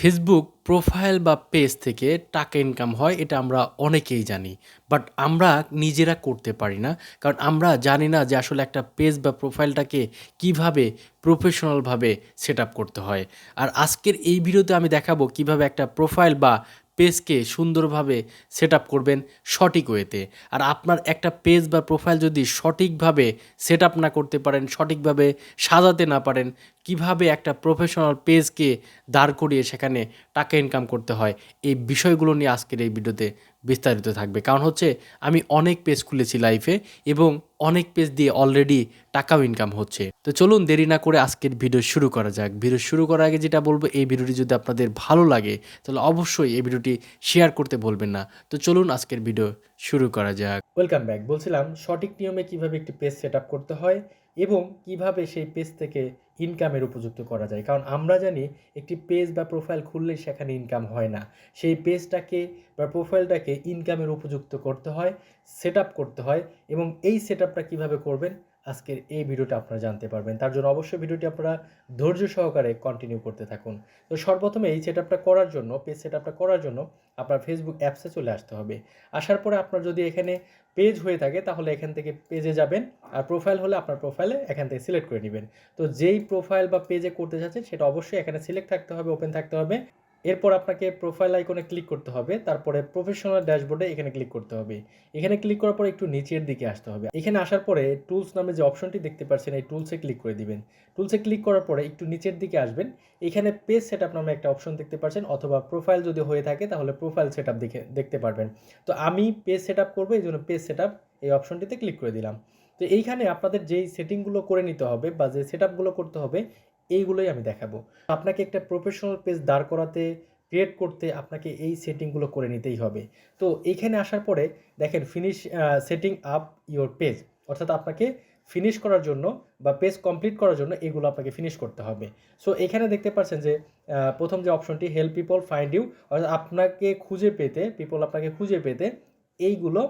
Facebook profile বা page থেকে টাকা ইনকাম হয় এটা আমরা অনেকেই জানি। বাট আমরা নিজেরা করতে পারি না। কারণ আমরা জানি না যে আসলে একটা পেজ বা প্রোফাইলটাকে কিভাবে প্রফেশনালভাবে সেটআপ করতে হয়। আর আজকের এই ভিডিওতে আমি দেখাবো কিভাবে একটা প্রোফাইল বা পেজকে সুন্দরভাবে সেটআপ করবেন সঠিক ওয়েতে। আর আপনার একটা পেজ বা প্রোফাইল যদি সঠিকভাবে সেটআপ না করতে পারেন, সঠিকভাবে সাজাতে না পারেন, কিভাবে একটা প্রফেশনাল পেজকে দাঁড় করিয়ে সেখানে টাকা ইনকাম করতে হয়, এই বিষয়গুলো নিয়ে আজকের এই ভিডিওতে বিস্তারিত থাকবে। কারণ হচ্ছে আমি অনেক পেজ খুলেছি লাইফে এবং অনেক পেজ দিয়ে অলরেডি টাকাও ইনকাম হচ্ছে। তো চলুন দেরি না করে আজকের ভিডিও শুরু করা যাক। ভিডিও শুরু করার আগে যেটা বলবো, এই ভিডিওটি যদি আপনাদের ভালো লাগে তাহলে অবশ্যই এই ভিডিওটি শেয়ার করতে ভুলবেন না। তো চলুন আজকের ভিডিও শুরু করা যাক। Welcome back. বলছিলাম সঠিক নিয়মে কিভাবে একটি পেজ সেট আপ করতে হয় এবং কিভাবে সেই পেজ থেকে ইনকামের উপযুক্ত করা যায়। কারণ আমরা জানি একটি পেজ বা প্রোফাইল খুললেই সেখানে ইনকাম হয় না। সেই পেজটাকে বা প্রোফাইলটাকে ইনকামের উপযুক্ত করতে হয়, সেট আপ করতে হয় এবং এই সেট আপটা কীভাবে করবেন আজকের এই ভিডিওটা আপনারা জানতে পারবেন। তার জন্য অবশ্যই ভিডিওটি আপনারা ধৈর্য সহকারে কন্টিনিউ করতে থাকুন। তো সর্বপ্রথমে এই সেট আপটা করার জন্য, পেজ সেট আপটা করার জন্য আপনার ফেসবুক অ্যাপসে চলে আসতে হবে। আসার পরে আপনার যদি এখানে পেজ হয়ে থাকে তাহলে এখান থেকে পেজে যাবেন, আর প্রোফাইল হলে আপনার প্রোফাইলে এখান থেকে সিলেক্ট করে নেবেন। তো যেই প্রোফাইল বা পেজে করতে চাচ্ছেন সেটা অবশ্যই এখানে সিলেক্ট থাকতে হবে, ওপেন থাকতে হবে। এরপর আপনাকে প্রোফাইল আইকনে ক্লিক করতে হবে, তারপরে প্রফেশনাল ড্যাশবোর্ডে এখানে ক্লিক করতে হবে। এখানে ক্লিক করার পরে একটু নিচের দিকে আসতে হবে। এখানে আসার পরে টুলস নামে যে অপশনটি দেখতে পাচ্ছেন, এই টুলসে ক্লিক করে দিবেন। টুলসে ক্লিক করার পরে একটু নিচের দিকে আসবেন। এখানে পেজ সেটআপ নামে একটা অপশন দেখতে পাচ্ছেন, অথবা প্রোফাইল যদি হয়ে থাকে তাহলে প্রোফাইল সেটআপ দেখতে পারবেন। তো আমি পেজ সেটআপ করবো, এই জন্য পেজ সেটআপ এই অপশনটিতে ক্লিক করে দিলাম। তো এইখানে আপনাদের যেই সেটিংগুলো করে নিতে হবে বা যে সেটআপগুলো করতে হবে এইগুলোই আমি দেখাবো। আপনাকে একটা প্রফেশনাল পেজ দাঁড় করাতে, ক্রিয়েট করতে আপনাকে এই সেটিংগুলো করে নিতেই হবে। তো এইখানে আসার পরে দেখেন finish setting up your page, অর্থাৎ আপনাকে ফিনিশ করার জন্য বা পেজ কমপ্লিট করার জন্য এগুলো আপনাকে ফিনিশ করতে হবে। সো এখানে দেখতে পাচ্ছেন যে প্রথম যে অপশনটি হেল্প পিপল ফাইন্ড ইউ, অর্থাৎ আপনাকে খুঁজে পেতে, পিপল আপনাকে খুঁজে পেতে এইগুলো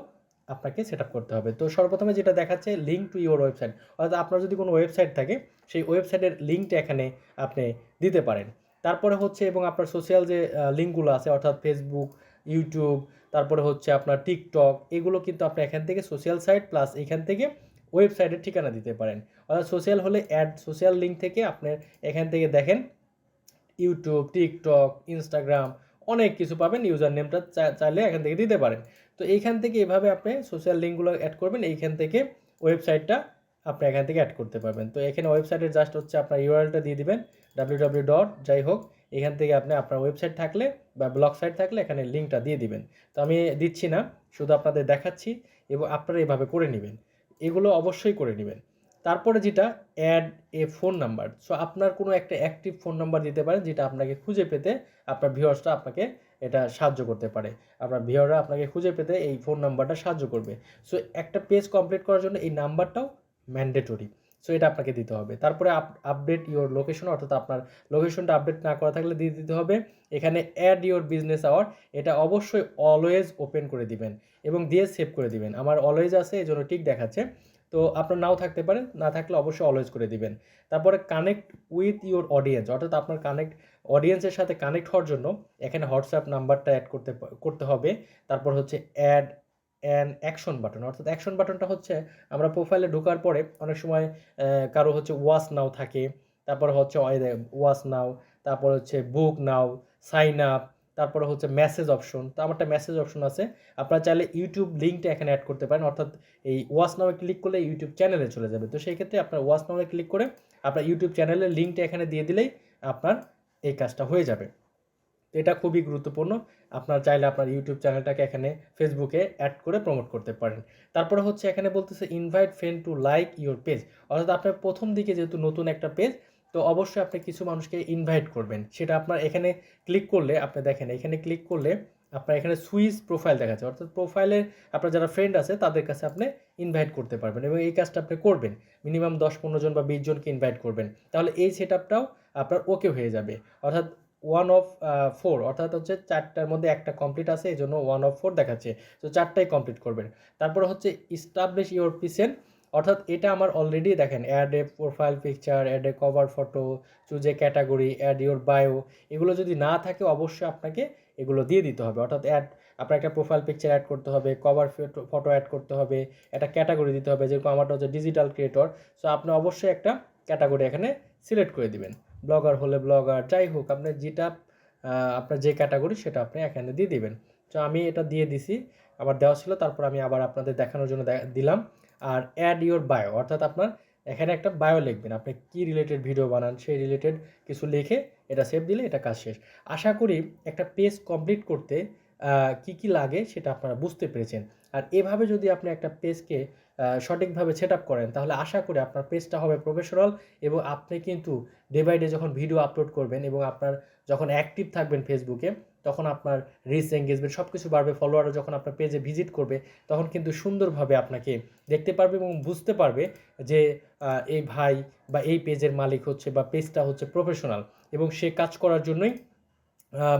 আপনাকে সেট আপ করতে হবে। তো সর্বপ্রথমে যেটা দেখাচ্ছে লিঙ্ক টু ইওর ওয়েবসাইট, অর্থাৎ আপনার যদি কোনো ওয়েবসাইট থাকে সেই ওয়েবসাইটের লিঙ্কটা এখানে আপনি দিতে পারেন। তারপরে হচ্ছে এবং আপনার সোশ্যাল যে লিঙ্কগুলো আছে, অর্থাৎ ফেসবুক, ইউটিউব, তারপরে হচ্ছে আপনার টিকটক, এগুলো কিন্তু আপনি এখান থেকে সোশ্যাল সাইট প্লাস এখান থেকে ওয়েবসাইটের ঠিকানা দিতে পারেন। অর্থাৎ সোশ্যাল হলে অ্যাড সোশ্যাল লিঙ্ক থেকে আপনি এখান থেকে দেখেন ইউটিউব, টিকটক, ইনস্টাগ্রাম অনেক কিছু পাবেন। ইউজার নেমটা চাইলে এখান থেকে দিতে পারেন। তো এইখান থেকে এভাবে আপনি সোশ্যাল লিঙ্কগুলো অ্যাড করবেন, এইখান থেকে ওয়েবসাইটটা আপনি এখান থেকে অ্যাড করতে পারবেন। তো এখানে ওয়েবসাইটের জাস্ট হচ্ছে আপনার ইউআরএলটা দিয়ে দিবেন, www ডট যাই হোক, এখান থেকে আপনি আপনার ওয়েবসাইট থাকলে বা ব্লগ সাইট থাকলে এখানে লিঙ্কটা দিয়ে দিবেন। তো আমি দিচ্ছি না, শুধু আপনাদের দেখাচ্ছি এবং আপনারা এইভাবে করে নেবেন। এগুলো অবশ্যই করে নেবেন। তারপরে যেটা add a phone number. So আপনার কোনো একটা অ্যাক্টিভ ফোন নাম্বার দিতে পারেন যেটা আপনাকে খুঁজে পেতে আপনার ভিউয়ার্সরা আপনাকে এটা সাহায্য করতে পারে। আপনার ভিউয়াররা আপনাকে খুঁজে পেতে এই ফোন নাম্বারটা সাহায্য করবে। সো একটা পেজ কমপ্লিট করার জন্য এই নাম্বারটাও ম্যান্ডেটরি। সো এটা আপনাকে দিতে হবে। তারপরে আপডেট ইওর লোকেশন, অর্থাৎ আপনার লোকেশনটা আপডেট না করা থাকলে দিয়ে দিতে হবে। এখানে অ্যাড ইওর বিজনেস আওয়ার, এটা অবশ্যই অলওয়েজ ওপেন করে দিবেন এবং দিয়ে সেভ করে দিবেন। আমার অলওয়েজ আছে এজন্য টিক দেখাচ্ছে। তো আপনার নাও থাকতে পারে, না থাকলে অবশ্যই অলওয়েজ করে দিবেন। তারপরে কানেক্ট উইথ ইওর অডিয়েন্স, অর্থাৎ আপনার অডিয়েন্সের সাথে কানেক্ট হওয়ার জন্য এখানে হোয়াটসঅ্যাপ নাম্বারটা অ্যাড করতে হবে। তারপর হচ্ছে অ্যাড অ্যান অ্যাকশন বাটন, অর্থাৎ অ্যাকশন বাটনটা হচ্ছে আমরা প্রোফাইলে ঢোকার পরে অনেক সময় কারো হচ্ছে ওয়াচ নাও থাকে, তারপরে হচ্ছে ওয়াচ নাও, তারপর হচ্ছে বুক নাও, সাইন আপ, তারপরে হচ্ছে মেসেজ অপশন। তো আমারটা মেসেজ অপশন আছে। আপনারা চাইলে ইউটিউব লিঙ্কটা এখানে অ্যাড করতে পারেন, অর্থাৎ এই ওয়াচ নামে ক্লিক করলে ইউটিউব চ্যানেলে চলে যাবে। তো সেই ক্ষেত্রে আপনার ওয়াচ নামে ক্লিক করে আপনার ইউটিউব চ্যানেলের লিঙ্কটা এখানে দিয়ে দিলেই আপনার এই কাজটা হয়ে যাবে। তো এটা খুবই গুরুত্বপূর্ণ। আপনার চাইলে আপনার ইউটিউব চ্যানেলটাকে এখানে ফেসবুকে অ্যাড করে প্রমোট করতে পারেন। তারপরে হচ্ছে এখানে বলতেছে invite friend to like your page, অর্থাৎ আপনার প্রথম দিকে যেহেতু নতুন একটা পেজ, তো অবশ্যই আপনি কিছু মানুষকে ইনভাইট করবেন। সেটা আপনার এখানে ক্লিক করলে আপনি দেখেন, এখানে ক্লিক করলে আপনার এখানে সুইচ প্রোফাইল দেখাচ্ছে, অর্থাৎ প্রোফাইলে আপনার যারা ফ্রেন্ড আছে তাদের কাছে আপনি ইনভাইট করতে পারবেন এবং এই কাজটা আপনি করবেন। মিনিমাম 10-15 জন বা 20 জনকে ইনভাইট করবেন। তাহলে এই সেটআপটাও আপনার ওকে হয়ে যাবে। অর্থাৎ 1 অফ 4, অর্থাৎ হচ্ছে 4টার মধ্যে একটা কমপ্লিট আছে, এই জন্য 1 অফ 4 দেখাচ্ছে। তো 4টাই কমপ্লিট করবেন। তারপরে হচ্ছে ইস্টাবলিশ ইওর পিসেন, অর্থাৎ এটা আমার অলরেডি দেখেন add a profile picture, add a cover photo, choose a category, add your bio, এগুলো যদি না থাকে অবশ্যই আপনাকে এগুলো দিয়ে দিতে হবে। অর্থাৎ আপনার একটা প্রোফাইল পিকচার অ্যাড করতে হবে, কভার ফটো অ্যাড করতে হবে, একটা ক্যাটাগরি দিতে হবে, যেরকম আমারটা হচ্ছে ডিজিটাল ক্রিয়েটর। সো আপনি অবশ্যই একটা ক্যাটাগরি এখানে সিলেক্ট করে দিবেন, ব্লগার হলে ব্লগার, যাই হোক আপনি যেটা আপনার যে ক্যাটাগরি সেটা আপনি এখানে দিয়ে দিবেন। তো আমি এটা দিয়ে দিছি, আমার দেওয়া ছিল, তারপর আমি আবার আপনাদের দেখানোর জন্য দিলাম। আর অ্যাড ইউর বায়ো, অর্থাৎ আপনার এখানে একটা বায়ো লিখবেন, আপনি কী রিলেটেড ভিডিও বানান সেই রিলেটেড কিছু লিখে এটা সেভ দিলে এটা কাজ শেষ। আশা করি একটা পেজ কমপ্লিট করতে কি কি লাগে সেটা আপনারা বুঝতে পেরেছেন। আর এভাবে যদি আপনি একটা পেজকে সঠিকভাবে সেট আপ করেন, তাহলে আশা করি আপনার পেজটা হবে প্রফেশনাল, এবং আপনি কিন্তু ডে বাই ডে যখন ভিডিও আপলোড করবেন এবং আপনার যখন অ্যাক্টিভ থাকবেন ফেসবুকে, তখন আপনার রিচ, এঙ্গেজমেন্ট সব কিছু বাড়বে। ফলোয়াররা যখন আপনার পেজে ভিজিট করবে, তখন কিন্তু সুন্দরভাবে আপনাকে দেখতে পারবে এবং বুঝতে পারবে যে এই ভাই বা এই পেজের মালিক হচ্ছে বা পেজটা হচ্ছে প্রফেশনাল, এবং সে কাজ করার জন্যই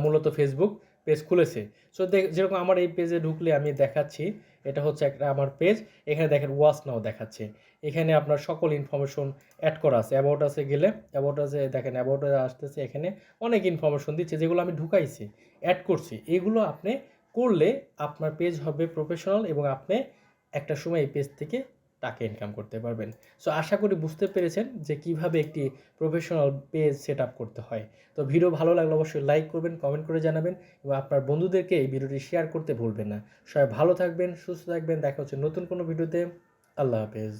মূলত ফেসবুক পেজ খুলেছে। সো যেরকম আমার এই পেজে ঢুকলে আমি দেখাচ্ছি, এটা হচ্ছে একটা আমার পেজ। এখানে দেখেন ওয়াচ নাও দেখাচ্ছে, এখানে আপনার সকল ইনফরমেশন অ্যাড করা আছে। অ্যাবাউট আছে গেলে অ্যাবাউট আছে, দেখেন অ্যাবাউটে আসতেছে, এখানে অনেক ইনফরমেশন দিচ্ছে যেগুলো আমি ঢুকাইছি, অ্যাড করছি। এগুলো আপনি করলে আপনার পেজ হবে প্রফেশনাল এবং আপনি একটা সময় এই পেজ থেকে টাকা ইনকাম করতে পারবেন। সো আশা করি বুঝতে পেরেছেন যে কিভাবে একটি প্রফেশনাল পেজ সেট আপ করতে হয়। তো ভিডিও ভালো লাগলে অবশ্যই লাইক করবেন, কমেন্ট করে জানাবেন এবং আপনার বন্ধুদেরকে এই ভিডিওটি শেয়ার করতে ভুলবেন না। সবাই ভালো থাকবেন, সুস্থ থাকবেন, দেখা হচ্ছে নতুন কোনো ভিডিওতে। আল্লাহ হাফেজ।